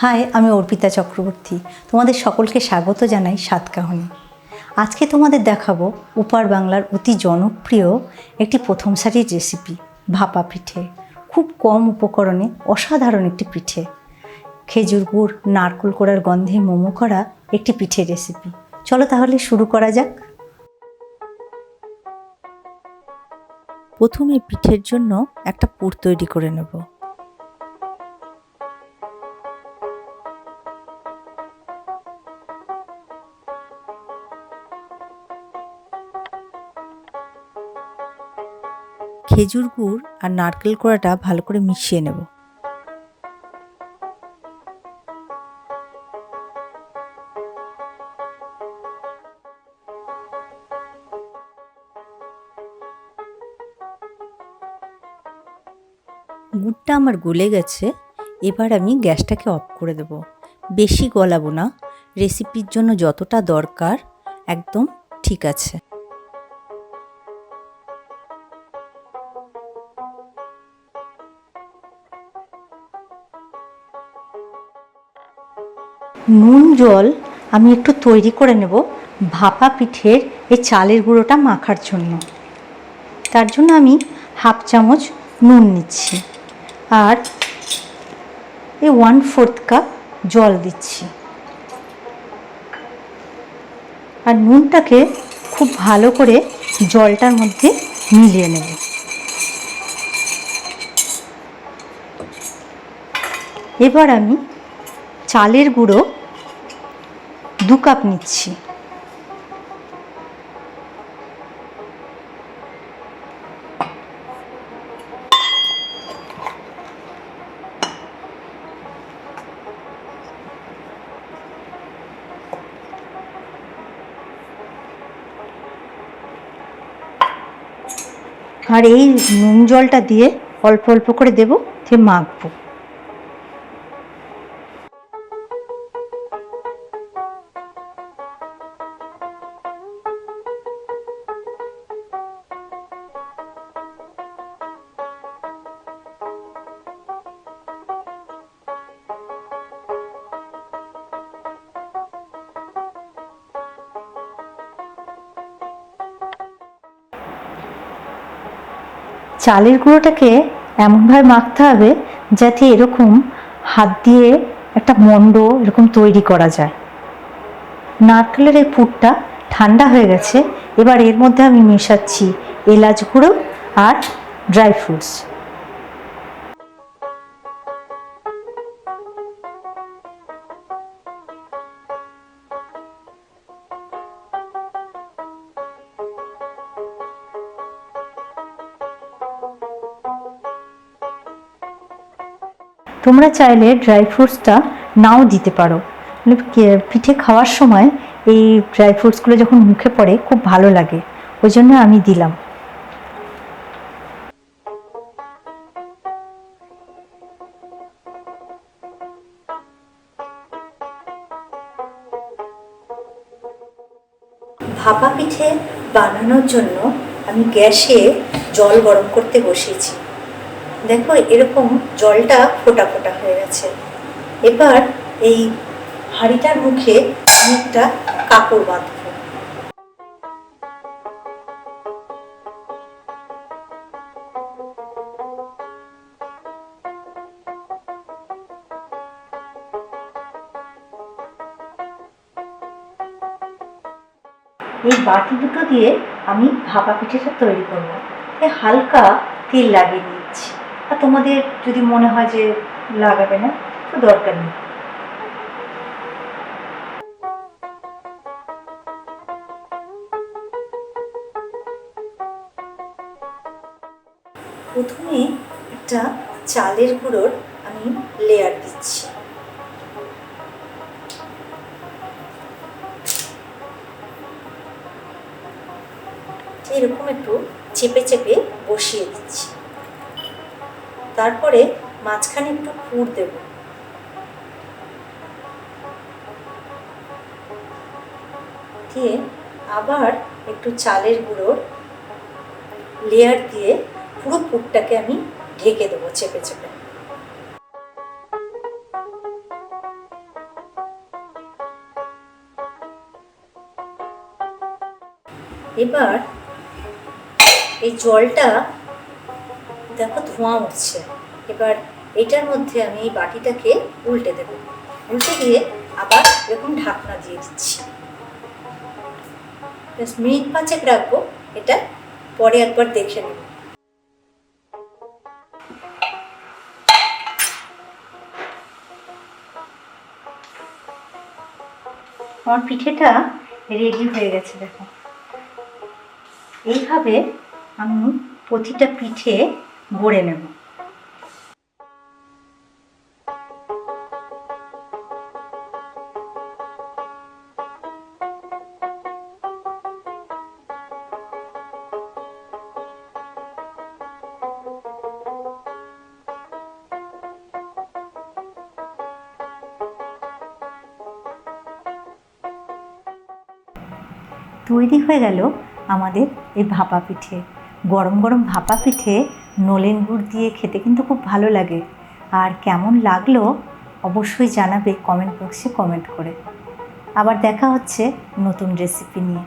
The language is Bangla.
হাই, আমি অর্পিতা চক্রবর্তী। তোমাদের সকলকে স্বাগত জানাই স্বাদ কাহনে। আজকে তোমাদের দেখাবো উপার বাংলার অতি জনপ্রিয় একটি প্রথম সারির রেসিপি, ভাপা পিঠে। খুব কম উপকরণে অসাধারণ একটি পিঠে। খেজুর গুড়, নারকেল কোড়ার গন্ধে মোমো করা একটি পিঠের রেসিপি। চলো তাহলে শুরু করা যাক। প্রথমে পিঠের জন্য একটা পুর তৈরি করে নেব। খেজুর গুড় আর নারকেল কোড়াটা ভালো করে মিশিয়ে নেব। গুড়টা আমার গলে গেছে, এবার আমি গ্যাসটাকে অফ করে দেব। বেশি গলাবো না, রেসিপির জন্য যতটা দরকার একদম ঠিক আছে। নুন জল আমি একটু তৈরি করে নেব ভাপা পিঠের এই চালের গুঁড়োটা মাখার জন্য। তার জন্য আমি হাফ চামচ নুন নিচ্ছি আর এই 1/4 কাপ জল দিচ্ছি। আর নুনটাকে খুব ভালো করে জলটার মধ্যে মিলিয়ে নেব। এবার আমি চালের গুঁড়ো 2 কাপ নিচ্ছি। আর এই নুন জলটা দিয়ে অল্প অল্প করে দেবো, দিয়ে মাখবো। চালের গুঁড়োটাকে এমনভাবে মাখতে হবে যাতে এরকম হাত দিয়ে একটা মণ্ড এরকম তৈরি করা যায়। নারকেলের এই পুরটা ঠান্ডা হয়ে গেছে, এবার এর মধ্যে আমি মেশাচ্ছি এলাচ গুঁড়ো আর ড্রাই ফ্রুটস। তোমরা চাইলে ড্রাই ফ্রুটসটা নাও দিতে পারো, পিঠে খাওয়ার সময় এই ড্রাই ফ্রুটসগুলো যখন মুখে পড়ে খুব ভালো লাগে, ওই জন্য আমি দিলাম। ভাপা পিঠে বানানোর জন্য আমি গ্যাসে জল গরম করতে বসিয়েছি। দেখো এরকম জলটা ফোটা ফোটা হয়ে গেছে। এবার এই হাঁড়িটার মুখে আমি একটা কাপড় বাঁধবো। এই বাটি দুটো দিয়ে আমি ভাপা পিঠেটা তৈরি করবো। হালকা তেল লাগিয়ে নিচ্ছি, আর তোমাদের যদি মনে হয় যে লাগাবে না তো দরকার নেই। প্রথমে একটা চালের গুঁড়োর আমি লেয়ার দিচ্ছি। এরকম একটু চেপে চেপে বসিয়ে দিচ্ছি। তারপরে মাঝখানে একটু পুর দেব। দিয়ে আবার একটু চালের গুঁড়োর লেয়ার দিয়ে পুরো পুরটাকে আমি ঢেকে দেবো চেপে চেপে। এবার এই জলটা দেখো ধোঁয়া উঠছে। এবার এটার মধ্যে আমি এই বাটিটাকে উল্টে দেব, উল্টে দিয়ে আবার এরকম ঢাকনা দিয়ে দিচ্ছি। মিনিট 5 রাখবো, এটা পরে একবার দেখে নেব। আমার পিঠেটা রেডি হয়ে গেছে দেখো। এইভাবে আমি প্রতিটা পিঠে গড়ে নেব। তৈরি হয়ে গেল আমাদের এই ভাপা পিঠে। গরম গরম ভাপা পিঠে নলেন গুড় দিয়ে খেতে কিন্তু খুব ভালো লাগে। আর কেমন লাগলো অবশ্যই জানাবে কমেন্ট বক্সে কমেন্ট করে। আবার দেখা হচ্ছে নতুন রেসিপি নিয়ে।